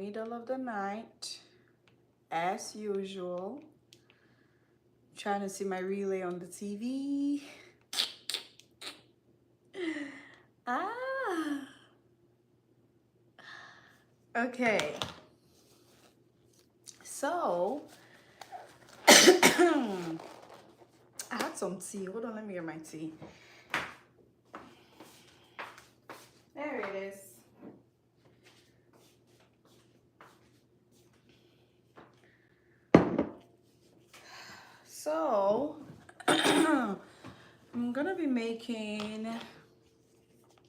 middle of the night, as usual. Trying to see my relay on the TV. Ah. Okay. So, I had some tea. Hold on, let me get my tea. There it is. So, I'm gonna be making,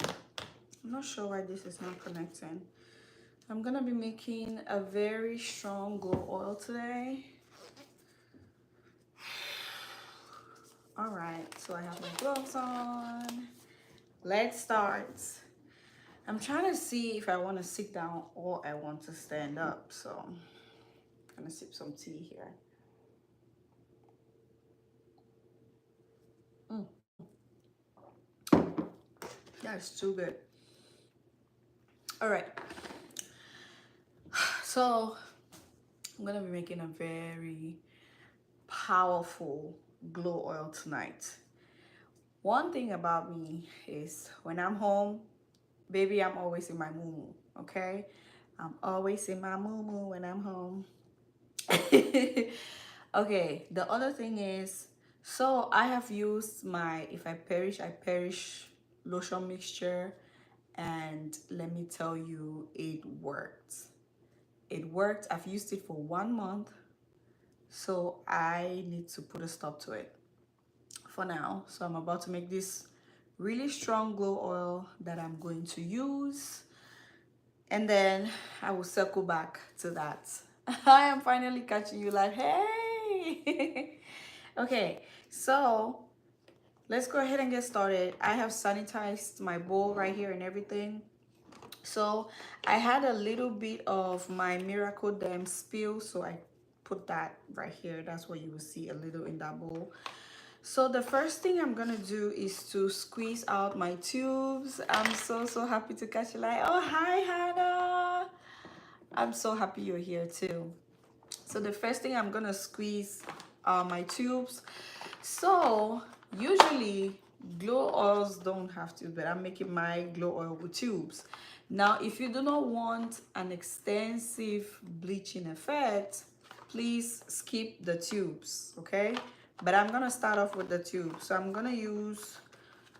I'm not sure why this is not connecting. I'm gonna be making a very strong glow oil today. All right, so I have my gloves on. Let's start. I'm trying to see if I want to sit down or I want to stand up. So I'm gonna sip some tea here. That's too good. All right. So I'm gonna be making a very powerful glow oil tonight. One thing about me is when I'm home, baby, I'm always in my moo-moo, okay? I'm always in my moo-moo when I'm home. Okay, the other thing is, so I have used my If I Perish lotion mixture, and let me tell you, it worked. It worked. I've used it for 1 month, so I need to put a stop to it for now. So I'm about to make this really strong glow oil that I'm going to use, and then I will circle back to that. I am finally catching you like, hey. Okay, so let's go ahead and get started. I have sanitized my bowl right here and everything. So I had a little bit of my Miracle Dem spill, so I put that right here. That's what you will see a little in that bowl. So the first thing I'm gonna do is to squeeze out my tubes. I'm so happy to catch you. Like, oh, hi Hannah. I'm so happy you're here too. So the first thing, I'm gonna squeeze my tubes. So usually glow oils don't have to, but I'm making my glow oil with tubes. Now, if you do not want an extensive bleaching effect, please skip the tubes, okay? But I'm gonna start off with the tube. So I'm gonna use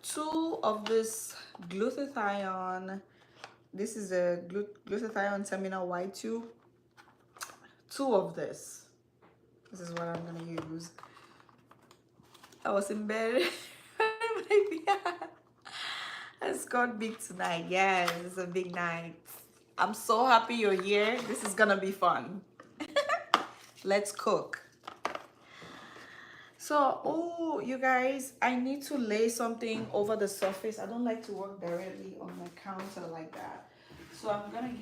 2 of this glutathione. This is a glutathione terminal white tube. 2 of this. This is what I'm gonna use. I was in bed. It's got big tonight. Yes, it's a big night. I'm so happy you're here. This is gonna be fun. Let's cook. So, oh, you guys, I need to lay something over the surface. I don't like to work directly on the counter like that. So I'm gonna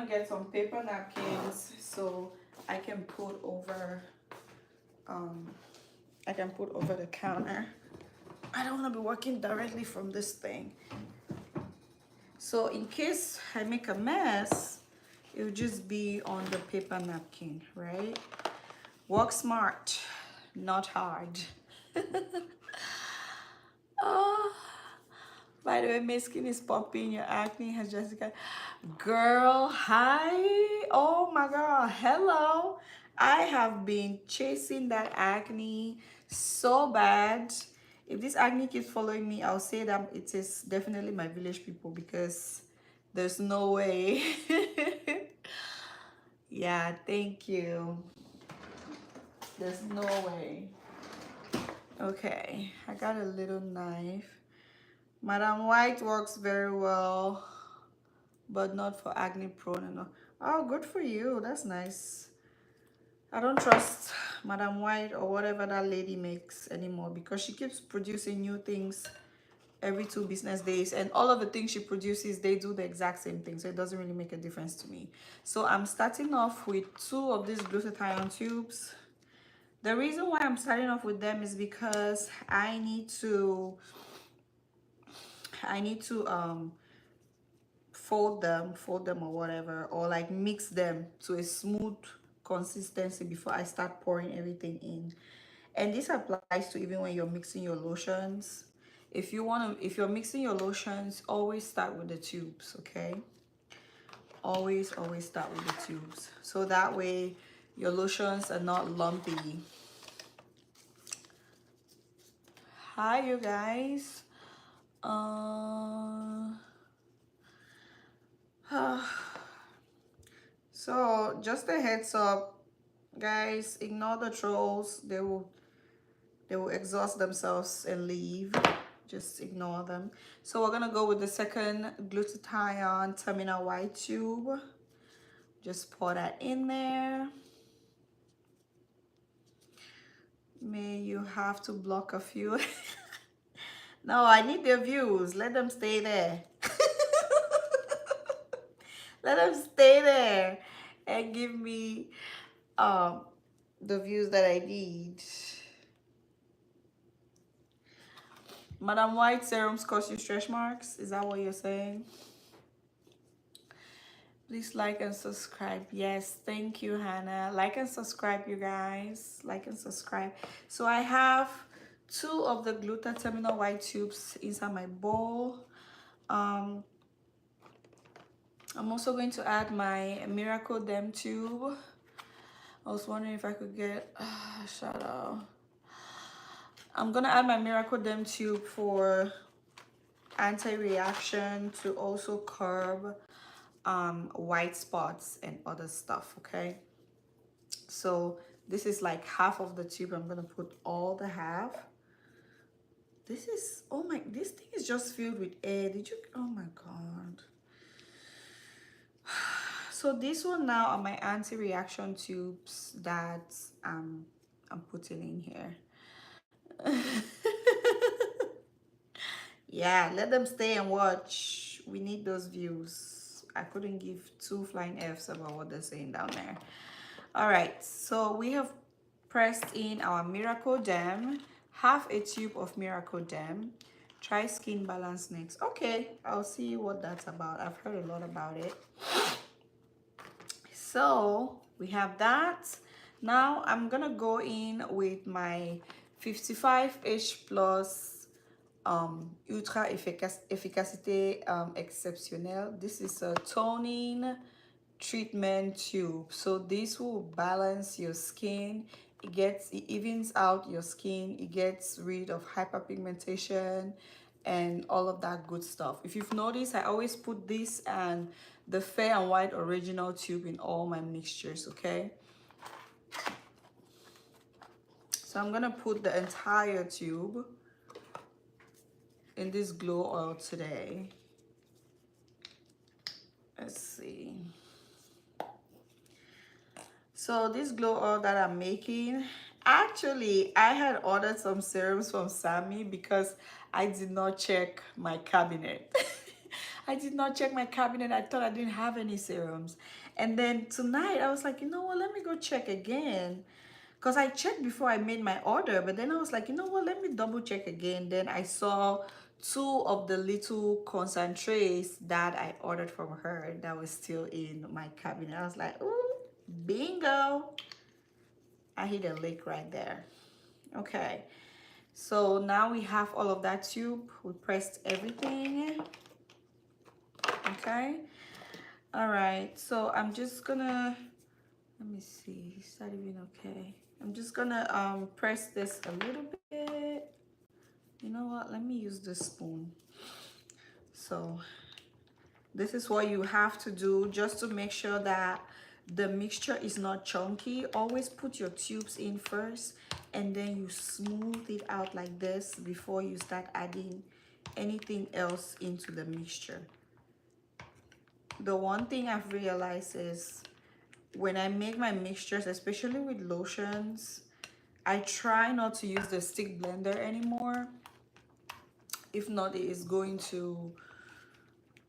get some paper napkins so I can put over the counter. I don't want to be working directly from this thing. So in case I make a mess, it will just be on the paper napkin, right? Work smart, not hard. Oh, by the way, my skin is popping. Your acne has just got. Girl, hi. Oh my God, hello. I have been chasing that acne so bad. If this acne keeps following me, I'll say that it is definitely my village people, because there's no way. Yeah, thank you. There's no way. Okay, I got a little knife. Madam White works very well, but not for acne prone enough. Oh, good for you. That's nice. I don't trust Madam White or whatever that lady makes anymore, because she keeps producing new things every 2 business days, and all of the things she produces, they do the exact same thing, so it doesn't really make a difference to me. So I'm starting off with 2 of these glutathione tubes. The reason why I'm starting off with them is because I need to fold them or whatever, or like mix them to a smooth consistency before I start pouring everything in. And this applies to even when you're mixing your lotions. If you're mixing your lotions, always start with the tubes, okay? Always start with the tubes, so that way your lotions are not lumpy. Hi, you guys. uh so just a heads up, guys, ignore the trolls. They will exhaust themselves and leave. Just ignore them. So we're gonna go with the second glutathione terminal white tube. Just pour that in there. May you have to block a few. No, I need their views. Let them stay there. Let them stay there and give me the views that I need. Madam White, serums cause you stretch marks? Is that what you're saying? Please like and subscribe. Yes, thank you, Hannah. Like and subscribe, you guys. Like and subscribe. So I have 2 of the gluta terminal white tubes inside my bowl. I'm also going to add my Miracle Dem tube. I was wondering if I could get shout out. I'm gonna add my Miracle Dem tube for anti-reaction, to also curb white spots and other stuff, okay? So this is like half of the tube. I'm gonna put all the half. This is, oh my, this thing is just filled with air. Did you, oh my God. So this one now are my anti-reaction tubes that I'm putting in here. Yeah, let them stay and watch. We need those views. I couldn't give 2 flying F's about what they're saying down there. All right, so we have pressed in our Miracle Dem, half a tube of Miracle Dem. Try Skin Balance next. Okay, I'll see what that's about. I've heard a lot about it. So we have that. Now I'm gonna go in with my 55H plus ultra efficacité exceptionnelle. This is a toning treatment tube. So this will balance your skin. It evens out your skin. It gets rid of hyperpigmentation and all of that good stuff. If you've noticed, I always put this and the Fair and White original tube in all my mixtures, okay? So I'm gonna put the entire tube in this glow oil today. Let's see. So this glow oil that I'm making, actually I had ordered some serums from Sammy because I did not check my cabinet. I did not check my cabinet. I thought I didn't have any serums. And then tonight I was like, you know what, let me go check again. Because I checked before I made my order, but then I was like, you know what, let me double check again. Then I saw 2 of the little concentrates that I ordered from her that was still in my cabinet. I was like, ooh, bingo. I hit a lick right there. Okay, so now we have all of that tube. We pressed everything. Okay, all right, so I'm just gonna, let me see, is that even okay? I'm just gonna press this a little bit. You know what, let me use this spoon. So this is what you have to do just to make sure that the mixture is not chunky. Always put your tubes in first and then you smooth it out like this before you start adding anything else into the mixture. The one thing I've realized is when I make my mixtures, especially with lotions, I try not to use the stick blender anymore. If not, it is going to,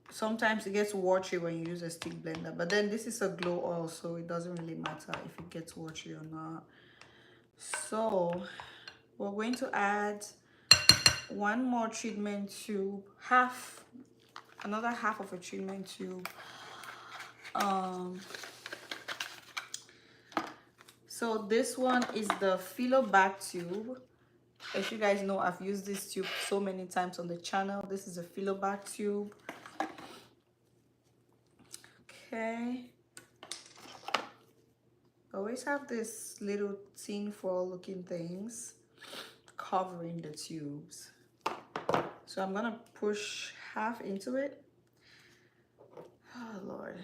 sometimes it gets watery when you use a stick blender, but then this is a glow oil, so it doesn't really matter if it gets watery or not. So we're going to add 1 more treatment tube, half another half of a treatment tube. Um, so this one is the filler back tube. As you guys know, I've used this tube so many times on the channel. This is a filler back tube. Okay. Always have this little tin foil looking things covering the tubes. So I'm gonna push half into it. Oh Lord.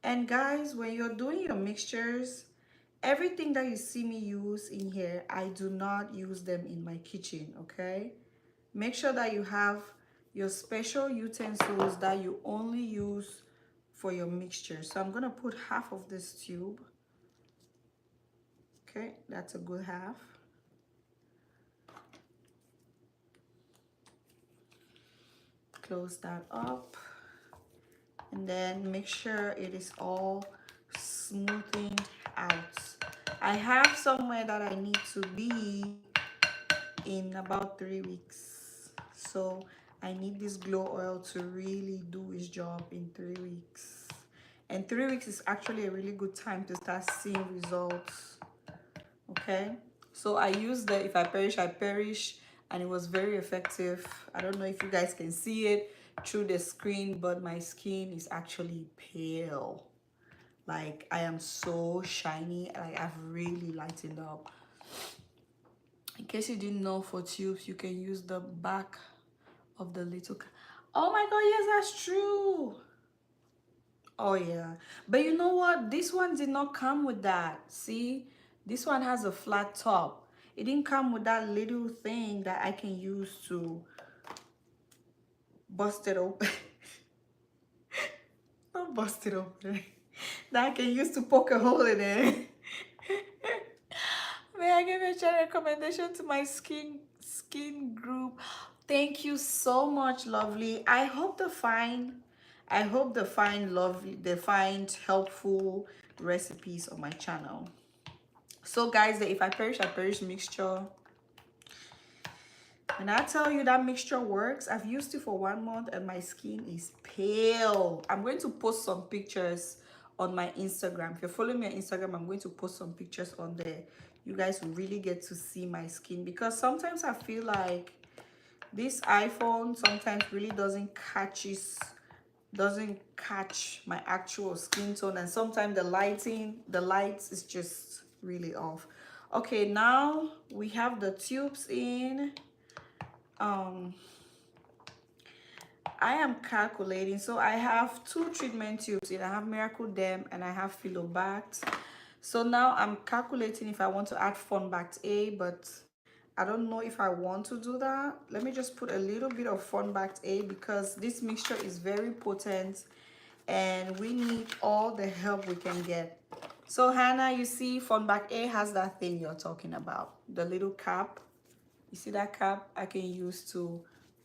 And guys, when you're doing your mixtures, everything that you see me use in here, I do not use them in my kitchen, okay? Make sure that you have your special utensils that you only use for your mixture. So I'm gonna put half of this tube. Okay, that's a good half. Close that up. And then make sure it is all smoothing out. I have somewhere that I need to be in about 3 weeks. So I need this glow oil to really do its job in 3 weeks. And 3 weeks is actually a really good time to start seeing results. Okay, so I used the If I Perish, I Perish, and it was very effective. I don't know if you guys can see it through the screen, but my skin is actually pale. Like, I am so shiny. Like, I've really lightened up. In case you didn't know, for tubes, you can use the back of the little... Oh my god, yes, that's true. Oh yeah, but you know what, this one did not come with that. See, this one has a flat top. It didn't come with that little thing that I can use to bust it open. Not bust it open. That I can use to poke a hole in it. May I give a channel recommendation to my skin group? Thank you so much, lovely. I hope they find helpful recipes on my channel. So guys, the If I Perish, I Perish mixture, when I tell you that mixture works, I've used it for 1 month and my skin is pale. I'm going to post some pictures on my Instagram. If you're following me on Instagram, I'm going to post some pictures on there. You guys will really get to see my skin, because sometimes I feel like this iPhone sometimes really doesn't catch my actual skin tone, and sometimes the lights is just really off. Okay, now we have the tubes in. I am calculating, so I have 2 treatment tubes in. I have Miracle Derm and I have Philobact. So now I'm calculating if I want to add Funbact A, but I don't know if I want to do that. Let me just put a little bit of Funbact A, because this mixture is very potent and we need all the help we can get. So Hannah, you see Funbact A has that thing you're talking about, the little cap. You see that cap? I can use to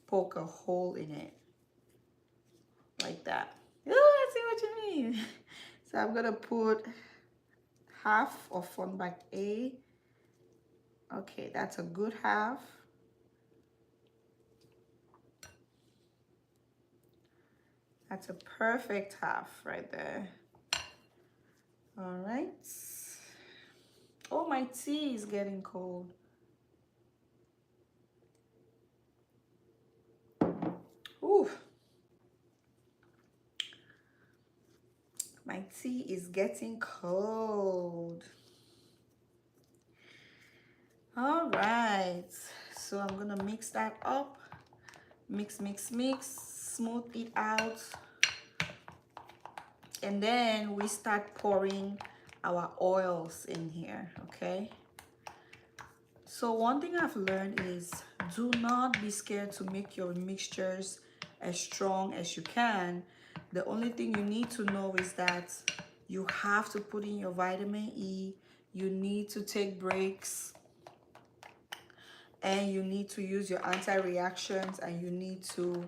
poke a hole in it like that. Oh, I see what you mean. So I'm gonna put half of Funbact A. Okay, that's a good half. That's a perfect half right there. All right. Oh, my tea is getting cold. Ooh. My tea is getting cold. All right. So I'm gonna mix that up. Mix, smooth it out. And then we start pouring our oils in here, okay? So one thing I've learned is, do not be scared to make your mixtures as strong as you can. The only thing you need to know is that you have to put in your vitamin E, you need to take breaks, and you need to use your anti-reactions, and you need to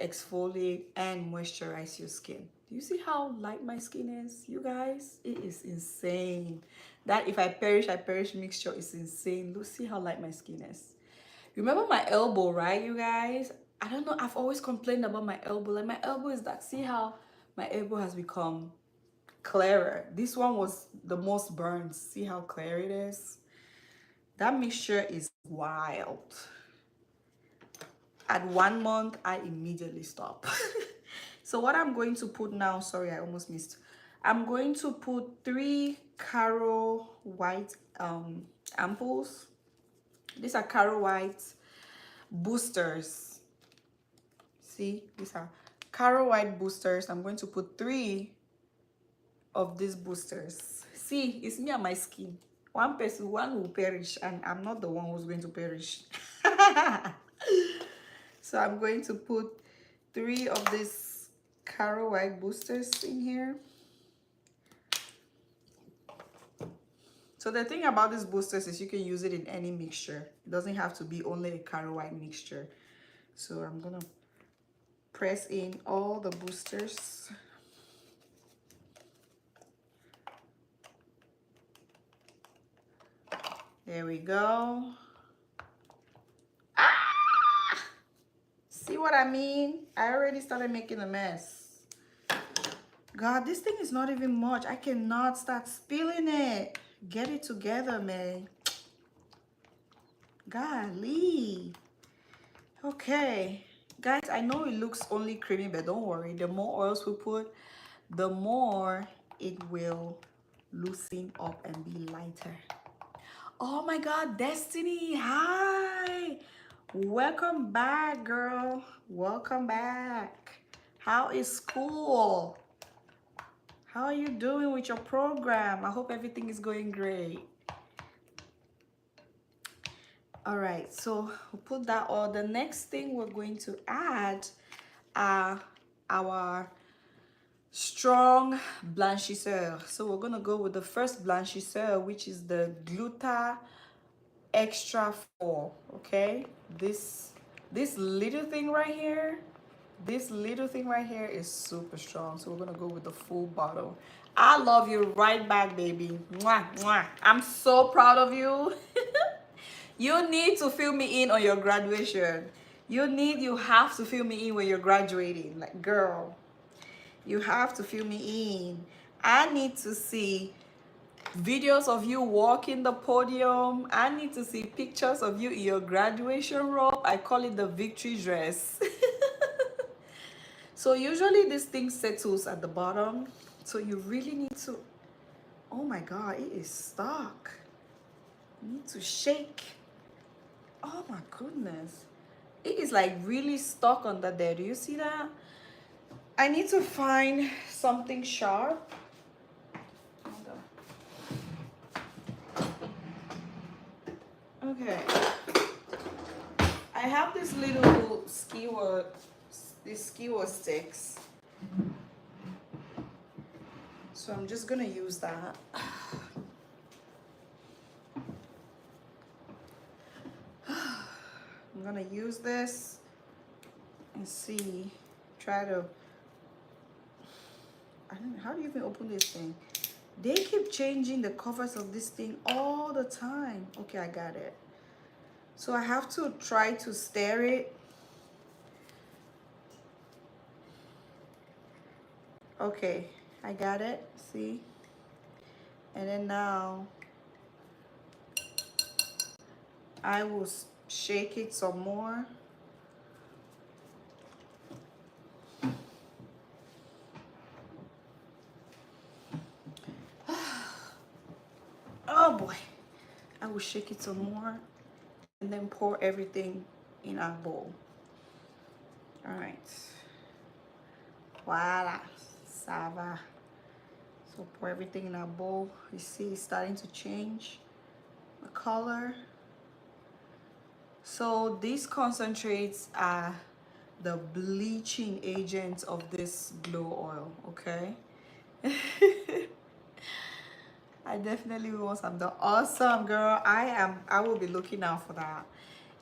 exfoliate and moisturize your skin. Do you see how light my skin is, you guys? It is insane. That If I Perish, I Perish mixture is insane. Look, see how light my skin is. Remember my elbow, right, you guys? I don't know, I've always complained about my elbow. Like my elbow is that, see how my elbow has become clearer. This one was the most burned. See how clear it is? That mixture is wild. At 1 month, I immediately stop. So what I'm going to put now, sorry, I almost missed. I'm going to put 3 Caro White ampoules. These are Caro White boosters. See, these are Caro White boosters. I'm going to put 3 of these boosters. See, it's me and my skin. One person, one will perish, and I'm not the one who's going to perish. So I'm going to put 3 of these Caro White boosters in here. So the thing about these boosters is you can use it in any mixture. It doesn't have to be only a Caro White mixture. So I'm gonna press in all the boosters. There we go. Ah! See what I mean? I already started making a mess. God, this thing is not even much. I cannot start spilling it. Get it together, man. Golly. Okay. Guys, I know it looks only creamy, but don't worry. The more oils we put, the more it will loosen up and be lighter. Oh my God, Destiny. Hi. Welcome back, girl. Welcome back. How is school? How are you doing with your program? I hope everything is going great. All right, so we'll put that on. The next thing we're going to add are our strong blanchisseur. So we're gonna go with the first blanchisseur, which is the Gluta Extra 4. Okay, this little thing right here, this little thing right here is super strong. So we're gonna go with the full bottle. I love you right back, baby. Mwah, mwah. I'm so proud of you. You need to fill me in on your graduation. You have to fill me in when you're graduating. Like, girl, you have to fill me in. I need to see videos of you walking the podium. I need to see pictures of you in your graduation robe. I call it the victory dress. So usually this thing settles at the bottom. So you really need to, oh my God, it is stuck. You need to shake. Oh my goodness. It is like really stuck under there. Do you see that? I need to find something sharp. Okay. I have this little skewer, these skewer sticks. So I'm just gonna use that. I'm gonna use this and see, try to, I don't know, how do you even open this thing? They keep changing the covers of this thing all the time. Okay, I got it. So I have to try to stir it. Okay, I got it, see? And then now I will shake it some more. Oh boy. I will shake it some more and then pour everything in our bowl. All right. Voila. Ça va. So pour everything in our bowl. You see it's starting to change the color. So these concentrates are the bleaching agents of this glow oil, okay? I definitely want some. The awesome, girl. I will be looking out for that.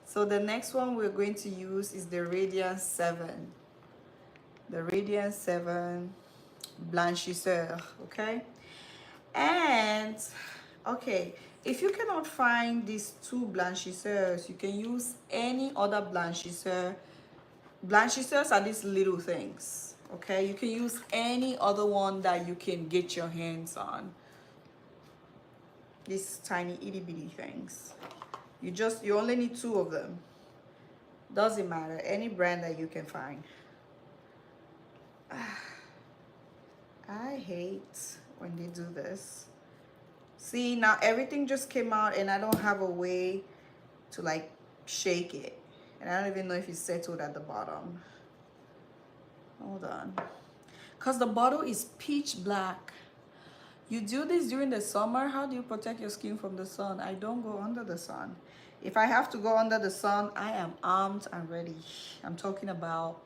So the next one we're going to use is the Radiance 7. The Radiance 7 blanchisseur, okay? And okay, if you cannot find these 2 blanchisseurs, you can use any other blanchisseur Blanchisseurs are these little things, okay? You can use any other one that you can get your hands on. These tiny itty bitty things. You only need 2 of them. Doesn't matter, any brand that you can find. I hate when they do this. See, now everything just came out and I don't have a way to like shake it. And I don't even know if it's settled at the bottom. Hold on. Because the bottle is pitch black. You do this during the summer. How do you protect your skin from the sun? I don't go under the sun. If I have to go under the sun, I am armed and ready. I'm talking about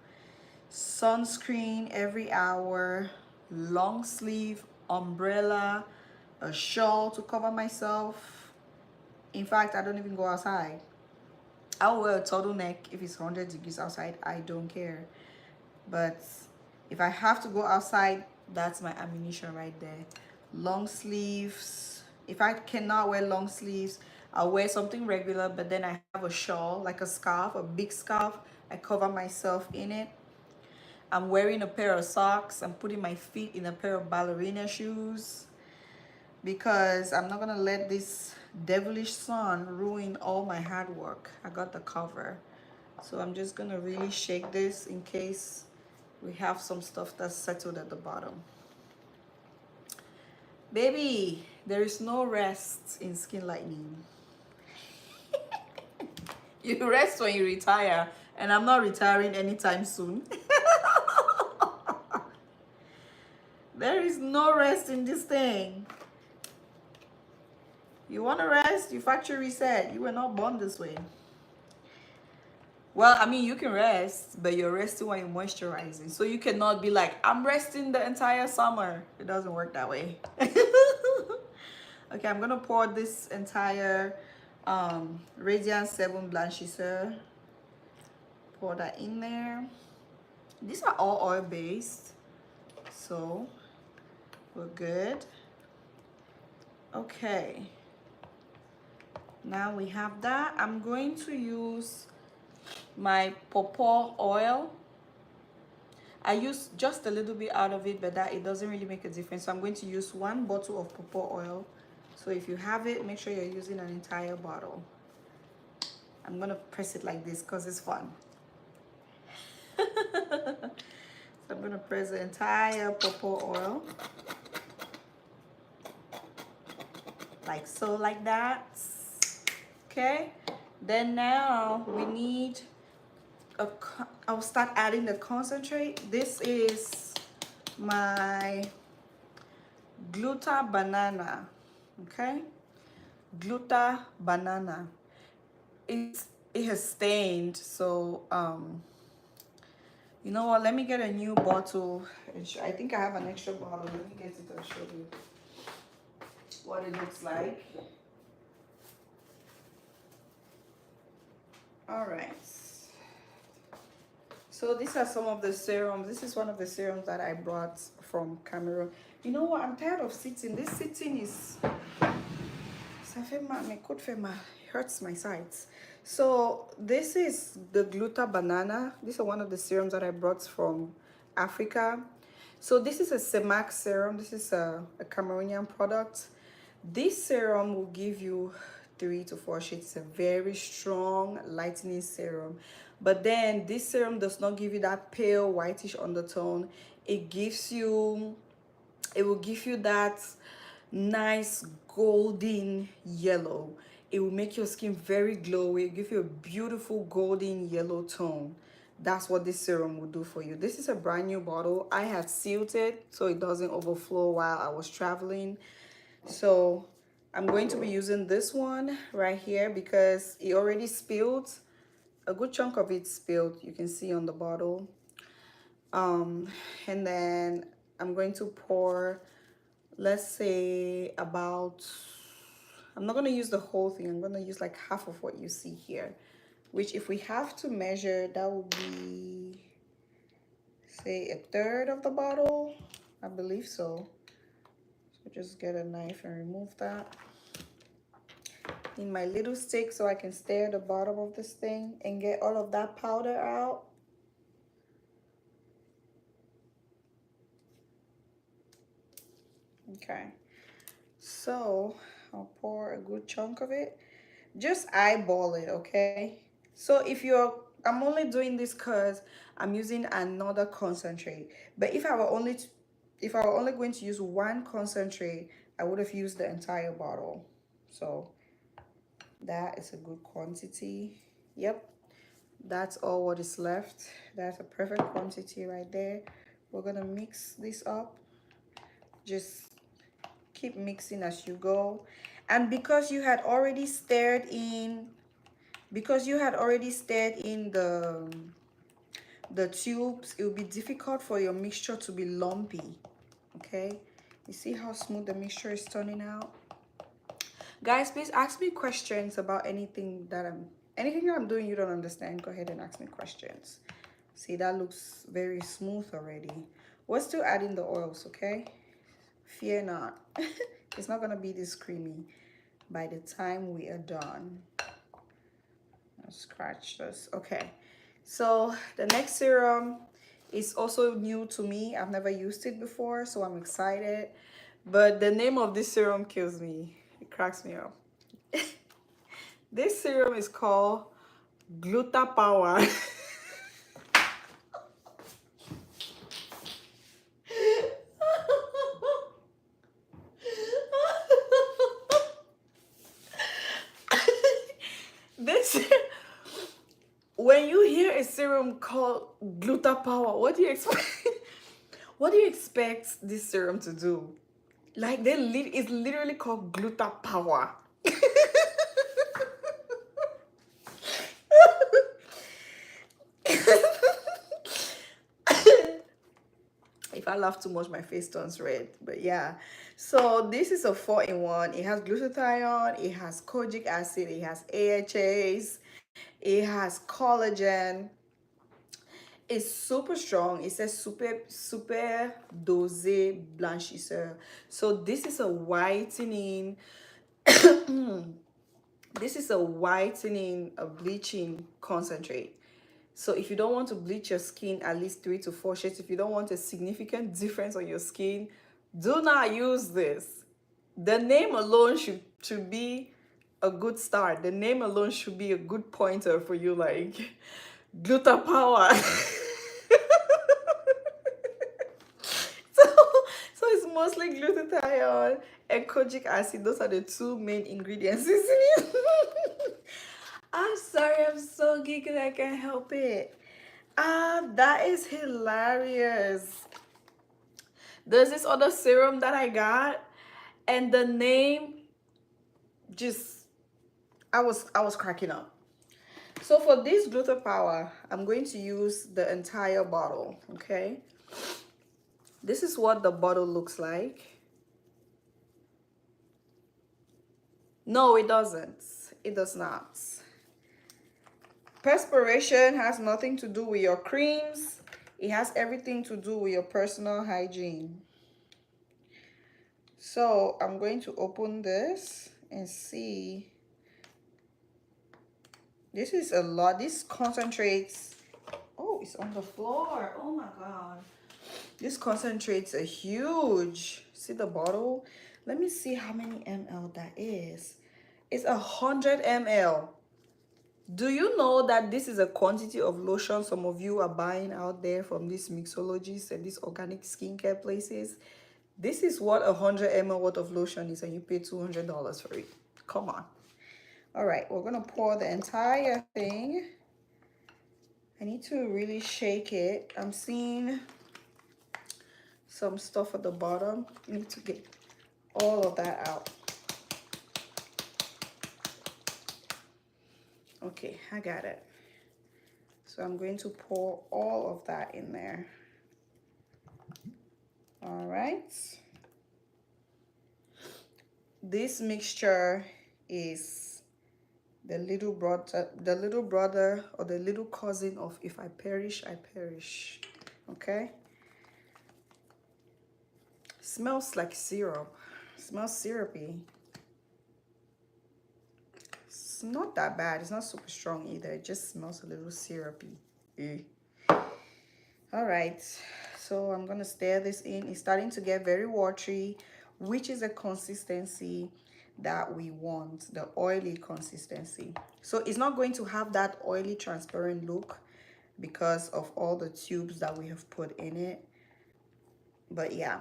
sunscreen every hour, long sleeve, umbrella, a shawl to cover myself. In fact, I don't even go outside. I'll wear a turtleneck if it's 100 degrees outside. I don't care. But if I have to go outside, that's my ammunition right there. Long sleeves. If I cannot wear long sleeves, I'll wear something regular, but then I have a shawl, like a scarf, a big scarf. I cover myself in it. I'm wearing a pair of socks. I'm putting my feet in a pair of ballerina shoes because I'm not gonna let this devilish sun ruin all my hard work. I got the cover. So I'm just gonna really shake this in case we have some stuff that's settled at the bottom. Baby, there is no rest in skin lightening. You rest when you retire, and I'm not retiring anytime soon. There is no rest in this thing. You want to rest? You factory reset. You were not born this way. Well, I mean, you can rest, but you're resting while you're moisturizing. So you cannot be like, I'm resting the entire summer. It doesn't work that way. Okay, I'm going to pour this entire Radiant 7 Blanchisseur. Pour that in there. These are all oil-based, so we're good. Okay. Now we have that. I'm going to use my pawpaw oil. I use just a little bit out of it, but that it doesn't really make a difference. So I'm going to use 1 bottle of pawpaw oil. So if you have it, make sure you're using an entire bottle. I'm gonna press it like this because it's fun. So I'm gonna press the entire pawpaw oil. Like so, like that. Okay, then now we need I'll start adding the concentrate. This is my Gluta banana. Okay, Gluta banana. It has stained, so you know what, let me get a new bottle. I think I have an extra bottle. Let me get it and show you what it looks like. All right, so these are some of the serums. This is one of the serums that I brought from Cameroon. You know what, I'm tired of sitting. This sitting is it hurts my sides. So this is the Gluta banana. These are one of the serums that I brought from Africa. So this is a Semac serum. This is a Cameroonian product. This serum will give you 3 to 4 shades. It's a very strong lightening serum. But then this serum does not give you that pale whitish undertone. It will give you that nice golden yellow. It will make your skin very glowy, give you a beautiful golden yellow tone. That's what this serum will do for you. This is a brand new bottle. I had sealed it so it doesn't overflow while I was traveling. So I'm going to be using this one right here because it already spilled. A good chunk of it spilled, you can see on the bottle. And then I'm going to pour, let's say about, I'm not going to use the whole thing. I'm going to use like half of what you see here, which if we have to measure, that would be, say, 1/3 of the bottle. I believe so. So just get a knife and remove that. In my little stick so I can stare at the bottom of this thing and get all of that powder out. Okay, so I'll pour a good chunk of it. Just eyeball it, okay? So I'm only doing this because I'm using another concentrate. But if I were only going to use one concentrate, I would have used the entire bottle. So that is a good quantity. Yep, that's all what is left. That's a perfect quantity right there. We're gonna mix this up. Just keep mixing as you go. And because you had already stirred in the tubes, it will be difficult for your mixture to be lumpy. Okay, you see how smooth the mixture is turning out? Guys, please ask me questions about anything that I'm doing you don't understand. Go ahead and ask me questions. See, that looks very smooth already. We're still adding the oils, okay? Fear not. It's not gonna be this creamy by the time we are done. I'll scratch this. Okay, so the next serum is also new to me. I've never used it before, so I'm excited. But the name of this serum kills me. It cracks me up. This serum is called Gluta Power. This, when you hear a serum called Gluta Power, what do you expect? What do you expect this serum to do? Like it's literally called Gluta Power. If I laugh too much, my face turns red. But yeah, so this is a 4-in-1. It has glutathione, it has kojic acid, it has AHAs, it has collagen. It's super strong. It says super dosé blanchisseur. So this is a whitening. This is a whitening, a bleaching concentrate. So if you don't want to bleach your skin at least 3 to 4 shades, if you don't want a significant difference on your skin, do not use this. The name alone should be a good start. The name alone should be a good pointer for you, like Gluta Power. so, so it's mostly glutathione and kojic acid. Those are the two main ingredients in it. I'm sorry, I'm so geeky I can't help it. That is hilarious. There's this other serum that I got, and the name just I was cracking up. So for this Gluta Power, I'm going to use the entire bottle, okay? This is what the bottle looks like. No, it doesn't. It does not. Perspiration has nothing to do with your creams. It has everything to do with your personal hygiene. So I'm going to open this and see. This is a lot. This concentrates. Oh, it's on the floor. Oh my God. This concentrates a huge. See the bottle? Let me see how many ml that is. It's 100 ml. Do you know that this is a quantity of lotion some of you are buying out there from these mixologists and these organic skincare places? This is what 100 ml worth of lotion is, and you pay $200 for it. Come on. All right, we're gonna pour the entire thing. I need to really shake it. I'm seeing some stuff at the bottom. You need to get all of that out. Okay, I got it. So I'm going to pour all of that in there. All right. This mixture is the little brother or the little cousin of if I perish, I perish. Okay. Smells like syrup. Smells syrupy. It's not that bad. It's not super strong either. It just smells a little syrupy. All right, so I'm gonna stir this in. It's starting to get very watery. which is a consistency that we want, the oily consistency. So it's not going to have that oily transparent look because of all the tubes that we have put in it. But yeah.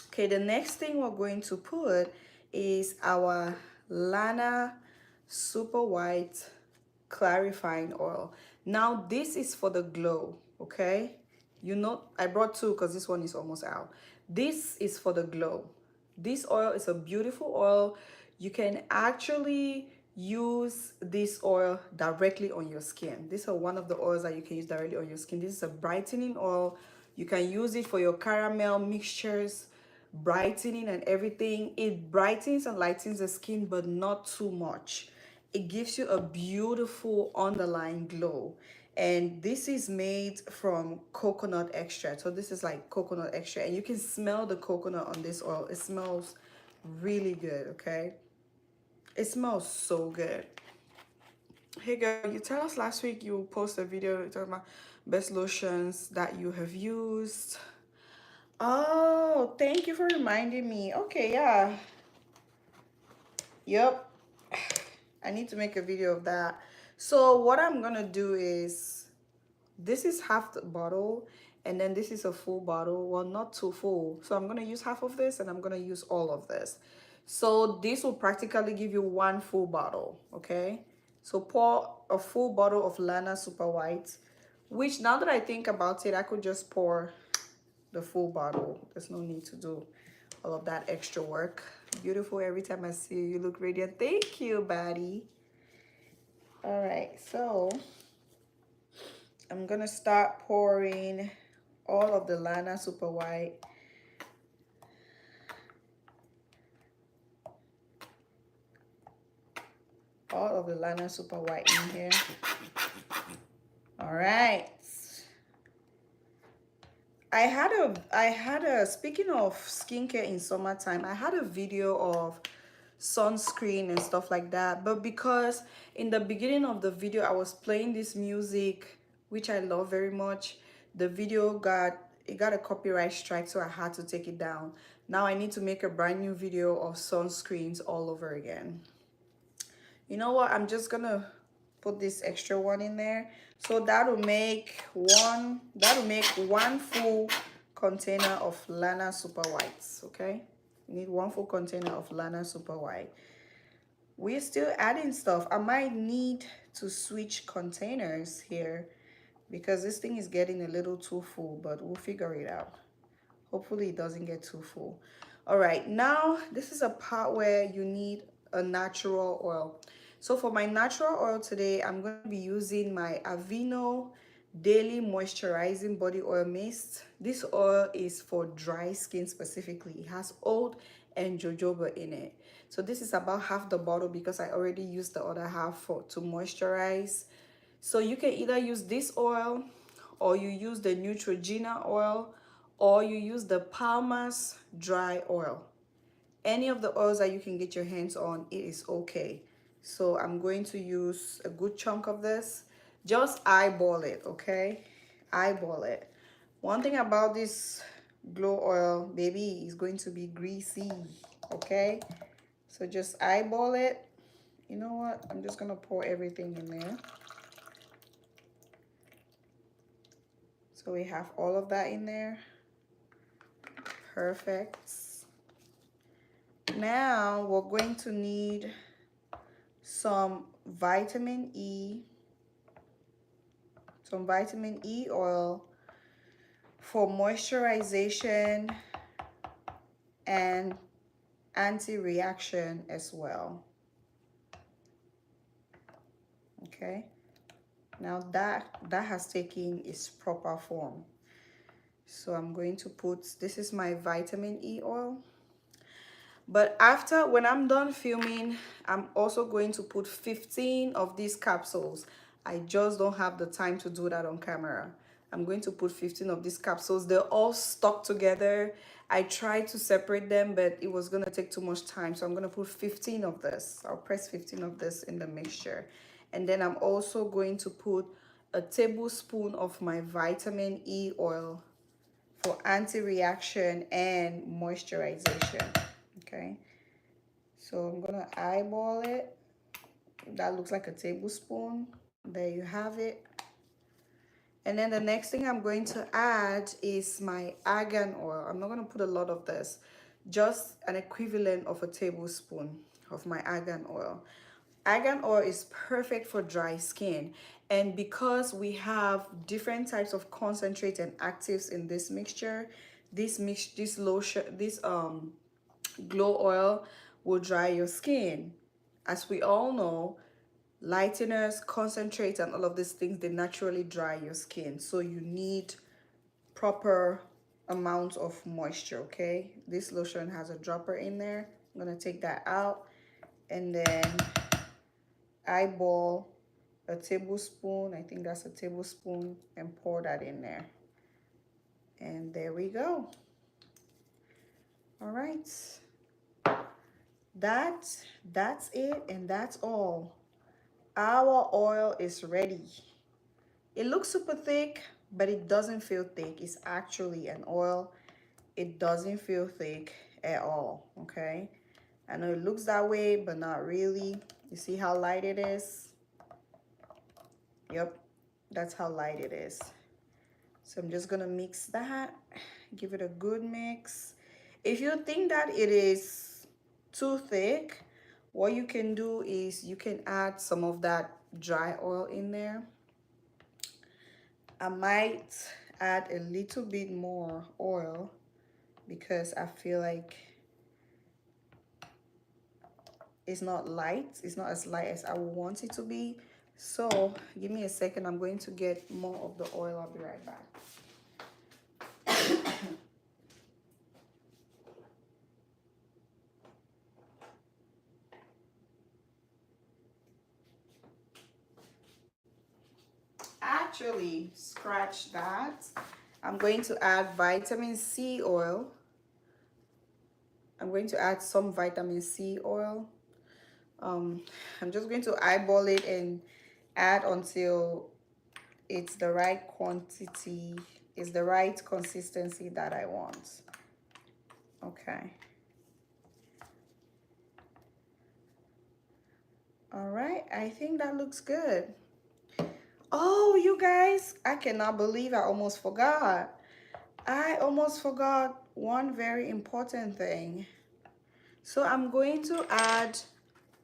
Okay, the next thing we're going to put is our Lana Super White Clarifying Oil. Now this is for the glow, okay? You know, I brought two because this one is almost out. This is for the glow. This oil is a beautiful oil. You can actually use this oil directly on your skin. These are one of the oils that you can use directly on your skin. This is a brightening oil. You can use it for your caramel mixtures, brightening and everything. It brightens and lightens the skin, but not too much. It gives you a beautiful underlying glow. And this is made from coconut extract. So this is like coconut extract, and you can smell the coconut on this oil. It smells really good, okay? It smells so good. Hey girl, you tell us last week you posted a video talking about best lotions that you have used. Oh, thank you for reminding me. Okay, yeah. Yep. I need to make a video of that. So what I'm gonna do is, this is half the bottle and then this is a full bottle. Well, not too full. So I'm gonna use half of this and I'm gonna use all of this. So this will practically give you one full bottle, okay? So pour a full bottle of Lana Super White, which now that I think about it, I could just pour the full bottle. There's no need to do all of that extra work. Beautiful every time I see you. You look radiant. Thank you, Batty. All right, so I'm gonna start pouring all of the Lana Super White. All of the Lana Super White in here. All right. Speaking of skincare in summertime, I had a video of sunscreen and stuff like that. But because in the beginning of the video, I was playing this music, which I love very much, the video got a copyright strike, so I had to take it down. Now I need to make a brand new video of sunscreens all over again. You know what? I'm just gonna put this extra one in there. So that'll make one full container of Lana Super Whites, okay? You need one full container of Lana Super White. We're still adding stuff. I might need to switch containers here because this thing is getting a little too full, but we'll figure it out. Hopefully it doesn't get too full. All right, now this is a part where you need a natural oil. So for my natural oil today, I'm going to be using my Aveeno Daily Moisturizing Body Oil Mist. This oil is for dry skin specifically. It has oat and jojoba in it. So this is about half the bottle because I already used the other half to moisturize. So you can either use this oil, or you use the Neutrogena oil, or you use the Palmer's dry oil. Any of the oils that you can get your hands on, it is okay. So I'm going to use a good chunk of this. Just eyeball it, okay? Eyeball it. One thing about this glow oil, baby, is going to be greasy, okay? So just eyeball it. You know what? I'm just gonna pour everything in there. So we have all of that in there. Perfect. Now we're going to need some vitamin E oil for moisturization and anti-reaction as well. Okay, now that has taken its proper form. So I'm going to put, this is my vitamin E oil. But after, when I'm done filming, I'm also going to put 15 of these capsules. I just don't have the time to do that on camera. I'm going to put 15 of these capsules. They're all stuck together. I tried to separate them, but it was gonna take too much time. So I'm gonna put 15 of this. I'll press 15 of this in the mixture. And then I'm also going to put a tablespoon of my vitamin E oil for anti-reaction and moisturization. Okay, so I'm gonna eyeball it. That looks like a tablespoon. There you have it. And then the next thing I'm going to add is my argan oil. I'm not going to put a lot of this, just an equivalent of a tablespoon of my argan oil. Argan oil is perfect for dry skin. And because we have different types of concentrate and actives in this mixture, this lotion, this glow oil will dry your skin. As we all know, lighteners, concentrates, and all of these things, they naturally dry your skin. So you need proper amount of moisture, okay? This lotion has a dropper in there. I'm gonna take that out and then eyeball a tablespoon. I think that's a tablespoon, and pour that in there. And there we go. All right. That's it, and that's all. Our oil is ready. It looks super thick, but it doesn't feel thick. It's actually an oil. It doesn't feel thick at all, okay? I know it looks that way, but not really. You see how light it is? Yep, that's how light it is. So I'm just gonna mix that, give it a good mix. If you think that it is too thick, what you can do is you can add some of that dry oil in there. I might add a little bit more oil because I feel like it's not light. It's not as light as I would want it to be. So give me a second. I'm going to get more of the oil. I'll be right back. Actually, scratch that. I'm going to add vitamin C oil. I'm going to add some vitamin C oil. I'm just going to eyeball it and add until it's the right quantity, it's the right consistency that I want. Okay. All right, I think that looks good. Oh, you guys, I cannot believe I almost forgot. I almost forgot one very important thing. So I'm going to add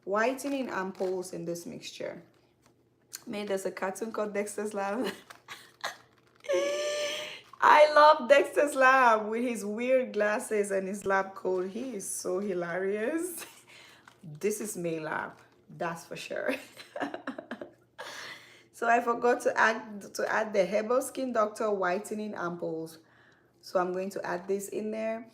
whitening ampoules in this mixture. Man, there's a cartoon called Dexter's Lab. I love Dexter's Lab with his weird glasses and his lab coat. He is so hilarious. This is May Lab, that's for sure. So I forgot to add the Herbal Skin Doctor whitening ampoules. So I'm going to add this in there.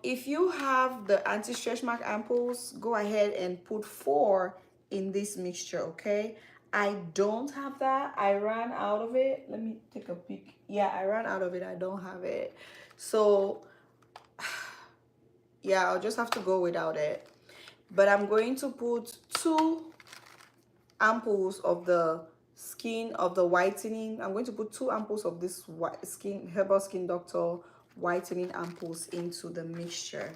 If you have the anti-stretch mark ampoules, go ahead and put 4 in this mixture, okay? I don't have that. I ran out of it. Let me take a peek. Yeah, I ran out of it. I don't have it. So yeah, I'll just have to go without it. But I'm going to put 2 ampoules of the skin of the whitening. I'm going to put 2 ampoules of this Herbal Skin Doctor whitening ampoules into the mixture.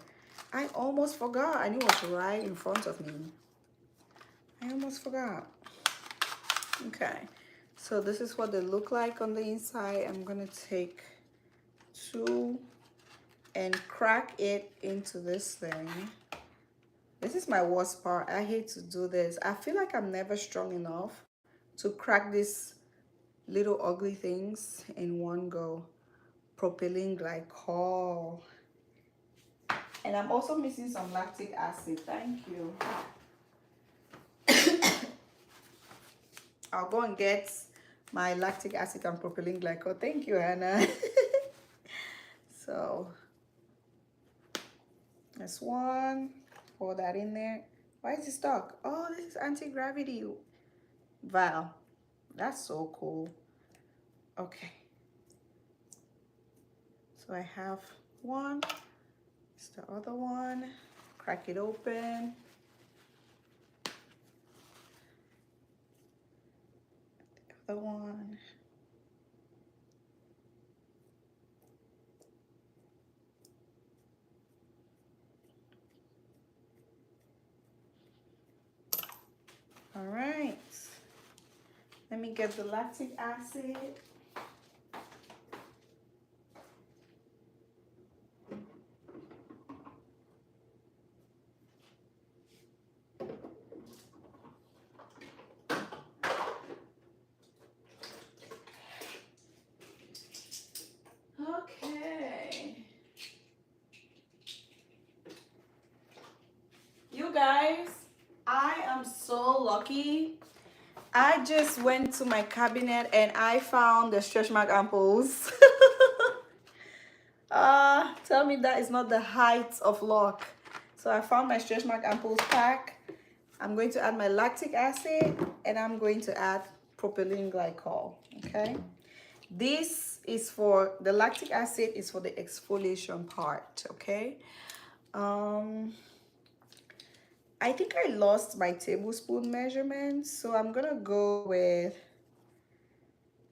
I almost forgot, and it was right in front of me. I almost forgot. Okay, so this is what they look like on the inside. I'm gonna take 2 and crack it into this thing. This is my worst part. I hate to do this. I feel like I'm never strong enough to crack these little ugly things in one go. Propylene glycol. And I'm also missing some lactic acid. Thank you. I'll go and get my lactic acid and propylene glycol. Thank you, Hannah. So that's one. Pour that in there. Why is it stuck? Oh, this is anti-gravity vial. That's so cool. Okay. So I have one. It's the other one. Crack it open. The other one. Let me get the lactic acid. Okay. You guys, I am so lucky. I just went to my cabinet and I found the stretch mark ampoules. Tell me that is not the height of luck. So I found my stretch mark ampoules pack. I'm going to add my lactic acid and I'm going to add propylene glycol. Okay. This is for the lactic acid is for the exfoliation part. Okay. I think I lost my tablespoon measurement, so I'm gonna go with,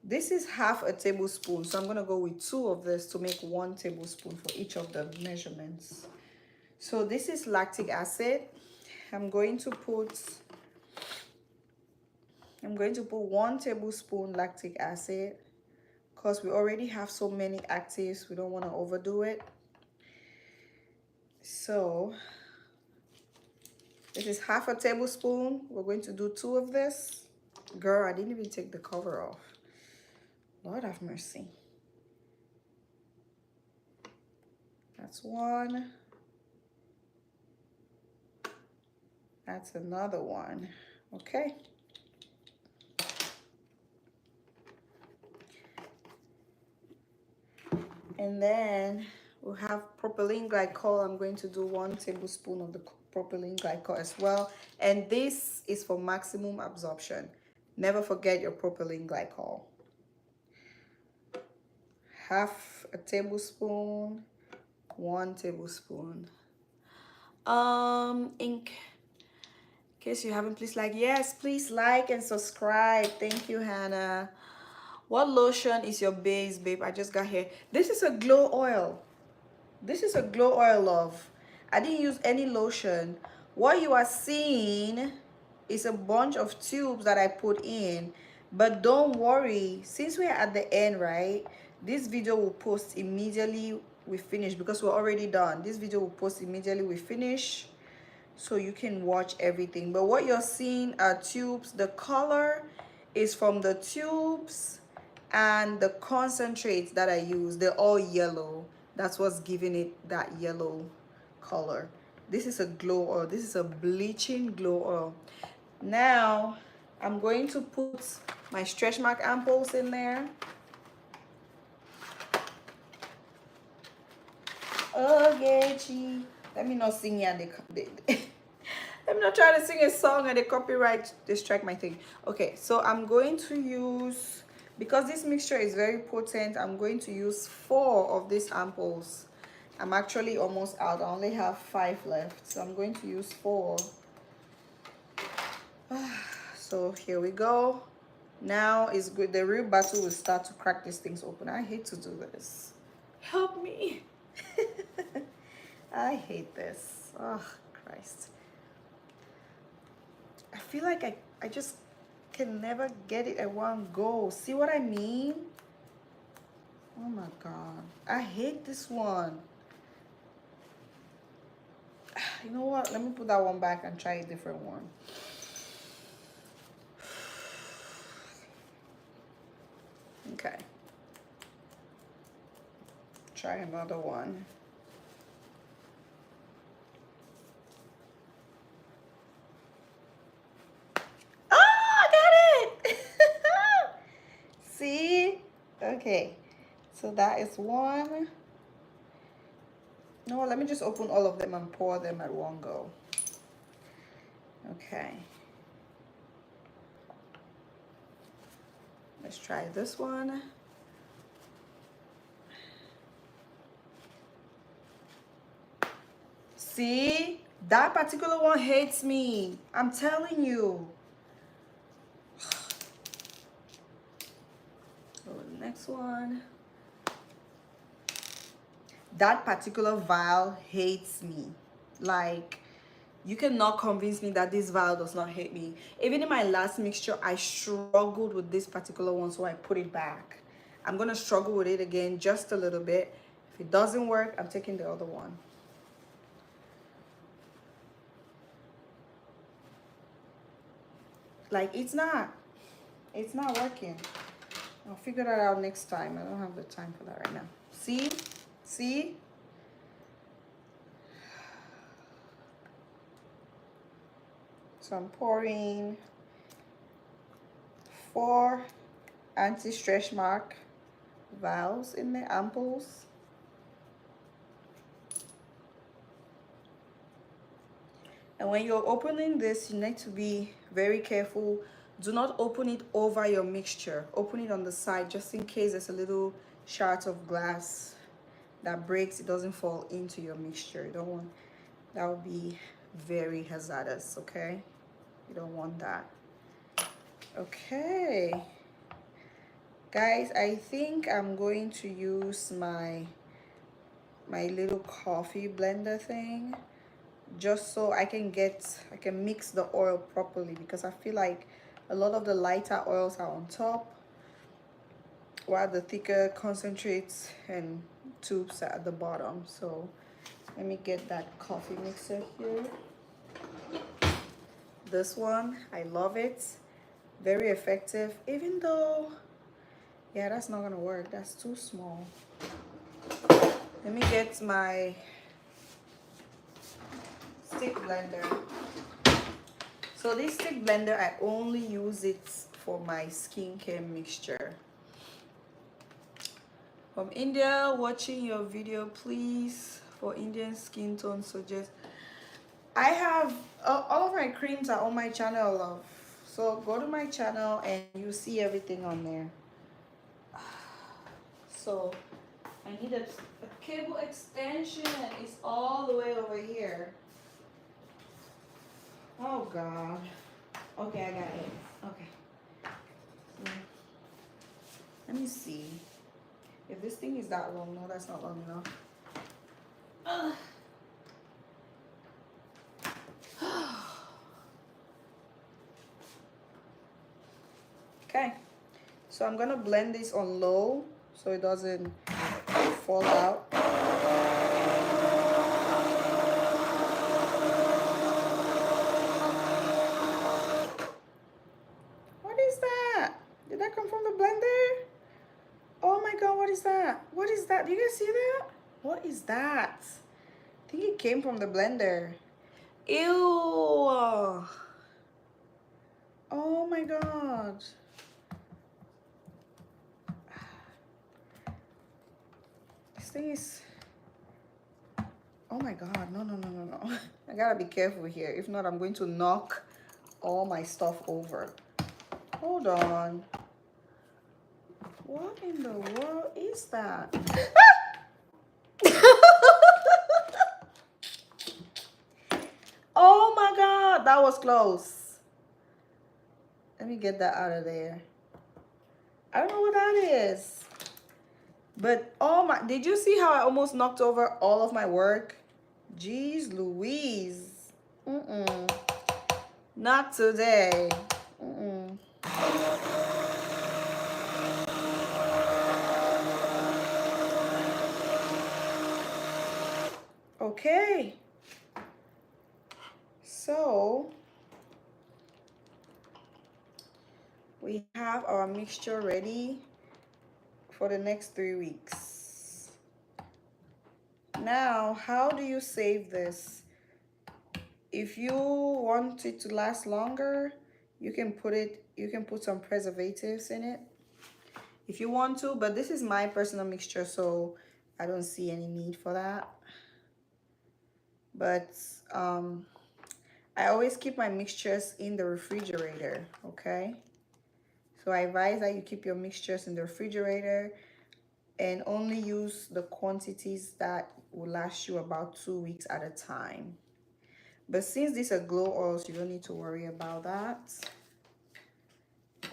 this is half a tablespoon, so I'm gonna go with 2 of this to make 1 tablespoon for each of the measurements. So this is lactic acid. I'm going to put 1 tablespoon lactic acid because we already have so many actives, we don't want to overdo it. So this is half a tablespoon. We're going to do 2 of this. Girl, I didn't even take the cover off. Lord have mercy. That's 1. That's another 1. Okay. And then we'll have propylene glycol. I'm going to do 1 tablespoon of the propylene glycol as well. And this is for maximum absorption. Never forget your propylene glycol. Half a tablespoon, 1 tablespoon. In case you haven't, please like, yes, please like and subscribe. Thank you, Hannah. What lotion is your base, babe? I just got here. This is a glow oil. This is a glow oil, love. I didn't use any lotion. What you are seeing is a bunch of tubes that I put in. But don't worry, since we're at the end, right? This video will post immediately we finish because we're already done. This video will post immediately we finish, so you can watch everything. But what you're seeing are tubes. The color is from the tubes, and the concentrates that I use, they're all yellow. That's what's giving it that yellow color. This is a glow oil. This is a bleaching glow oil. Now I'm going to put my stretch mark ampoules in there. Okay, Chi. Let me not sing here. Let me not try to sing a song and the copyright distract my thing. Okay, so I'm going to use, because this mixture is very potent, I'm going to use 4 of these ampoules. I'm actually almost out. I only have 5 left, so I'm going to use 4. So here we go. Now is good. The real battle will start to crack these things open. I hate to do this. Help me. I hate this. Oh, Christ. I feel like I just can never get it at one go. See what I mean? Oh my God. I hate this one. You know what? Let me put that one back and try a different one. Okay. Try another one. See? Okay. So that is 1. No, let me just open all of them and pour them at one go. Okay. Let's try this one. See? That particular one hates me. I'm telling you. So the next one. That particular vial hates me. Like, You cannot convince me that this vial does not hit me. Even in my last mixture, I struggled with this particular one, so I put it back. I'm gonna struggle with it again just a little bit. If it doesn't work, I'm taking the other one. Like, it's not working. I'll figure that out next time. I don't have the time for that right now. See? So I'm pouring 4 anti-stretch mark vials in the ampoules. And when you're opening this, you need to be very careful. Do not open it over your mixture. Open it on the side just in case there's a little shard of glass that breaks. It doesn't fall into your mixture. You don't want that. Would be very hazardous, okay? You don't want that. Okay. Guys, I think I'm going to use my little coffee blender thing, just so I can mix the oil properly, because I feel like a lot of the lighter oils are on top while the thicker concentrates and tubes are at the bottom. So let me get that coffee mixer here. This one, I love it. Very effective, even though, yeah, that's not gonna work. That's too small. Let me get my stick blender. So this stick blender, I only use it for my skincare mixture. From India, watching your video, please, for Indian skin tone suggest. I have all of my creams are on my channel, love. So go to my channel and you see everything on there. So I need a cable extension. It's all the way over here. Oh God. Okay, I got it. Okay. So, let me see. If this thing is that long, no, that's not long enough. Okay. So I'm gonna blend this on low so it doesn't fall out. What is that? Did that come from the blender? Oh my God, what is that? What is that? Do you guys see that? What is that? I think it came from the blender. Ew. Oh my God. This thing is, oh my God, no. I gotta be careful here. If not, I'm going to knock all my stuff over. Hold on. What in the world is that? Oh my God, that was close. Let me get that out of there. I don't know what that is. But oh my, did you see how I almost knocked over all of my work? Jeez Louise. Not today. Okay. So we have our mixture ready for the next 3 weeks. Now, how do you save this? If you want it to last longer, you can put some preservatives in it if you want to, but this is my personal mixture, so I don't see any need for that. But I always keep my mixtures in the refrigerator, okay? So I advise that you keep your mixtures in the refrigerator and only use the quantities that will last you about 2 weeks at a time. But since these are glow oils, you don't need to worry about that.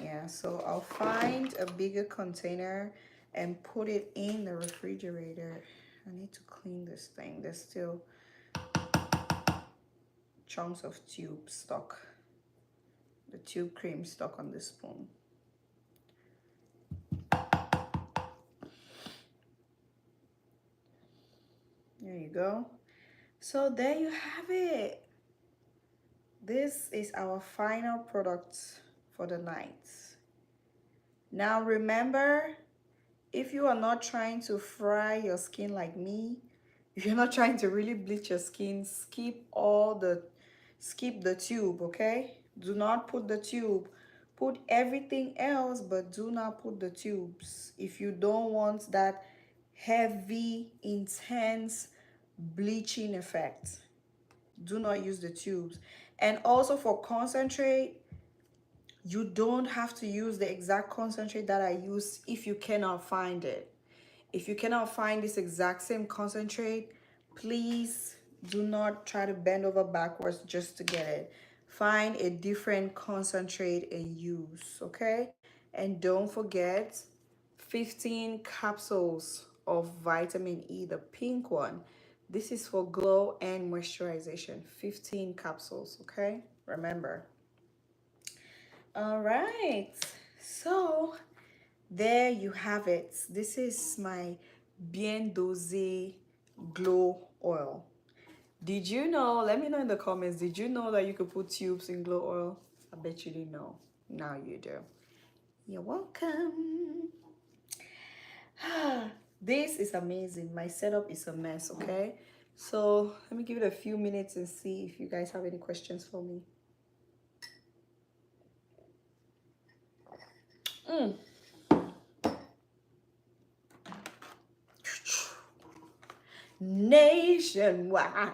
Yeah, so I'll find a bigger container and put it in the refrigerator. I need to clean this thing. There's still chunks of tube stuck, the tube cream stuck on the spoon. There you go. So there you have it. This is our final product for the night. Now remember, if you are not trying to fry your skin like me, if you're not trying to really bleach your skin, skip the tube, okay? Do not put the tube. Put everything else, but do not put the tubes if you don't want that heavy, intense bleaching effect. Do not use the tubes. And also for concentrate, you don't have to use the exact concentrate that I use if you cannot find it. If you cannot find this exact same concentrate, please do not try to bend over backwards just to get it. Find a different concentrate and use, okay? And don't forget 15 capsules of vitamin E, the pink one. This is for glow and moisturization. 15 capsules, okay? Remember. All right. So there you have it. This is my Bien Dosé Glow Oil. Did you know, let me know in the comments, did you know that you could put tubes in glow oil? I bet you didn't know. Now you do. You're welcome. This is amazing. My setup is a mess, okay? So let me give it a few minutes and see if you guys have any questions for me. Nationwide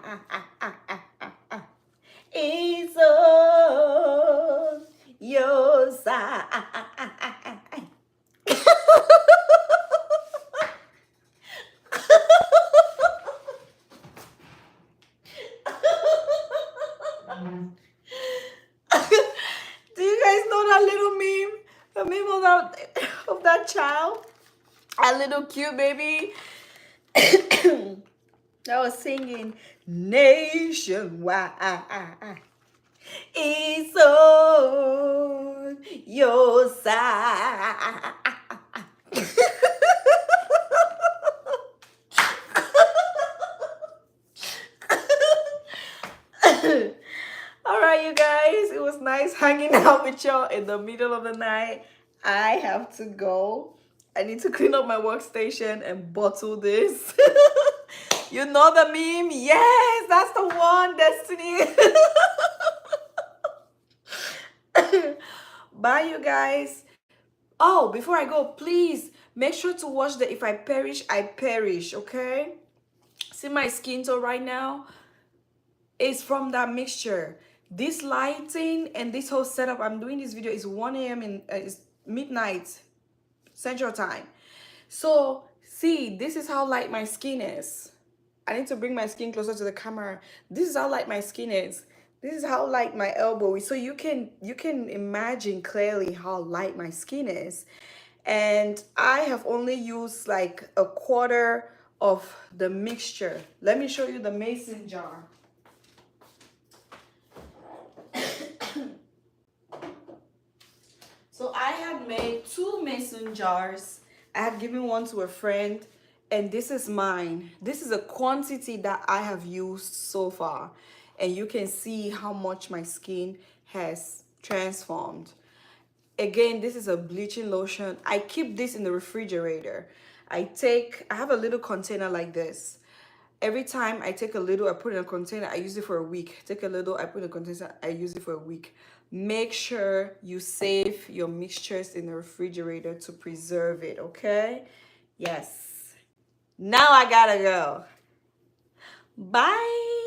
is on your side. Do you guys know that little meme? The meme of that child? A little cute baby that was singing Nationwide is on your side. All right, you guys, it was nice hanging out with y'all in the middle of the night. I have to go. I need to clean up my workstation and bottle this. You know the meme? Yes, that's the one, Destiny. Bye, you guys. Oh, before I go, please make sure to watch the If I Perish, I Perish, okay? See my skin tone right now? It's from that mixture. This lighting and this whole setup, I'm doing this video is 1 a.m. in it's midnight Central Time. So see, this is how light my skin is. I need to bring my skin closer to the camera. This is how light my skin is. This is how light my elbow is. So you can imagine clearly how light my skin is. And I have only used like a quarter of the mixture. Let me show you the mason jar. So I had made 2 mason jars. I had given one to a friend, and this is mine. This is a quantity that I have used so far, and you can see how much my skin has transformed. Again, this is a bleaching lotion. I keep this in the refrigerator. I have a little container like this. Every time I take a little, I put in a container, I use it for a week. Take a little, I put in a container, I use it for a week. Make sure you save your mixtures in the refrigerator to preserve it, okay? Yes. Now I gotta go. Bye.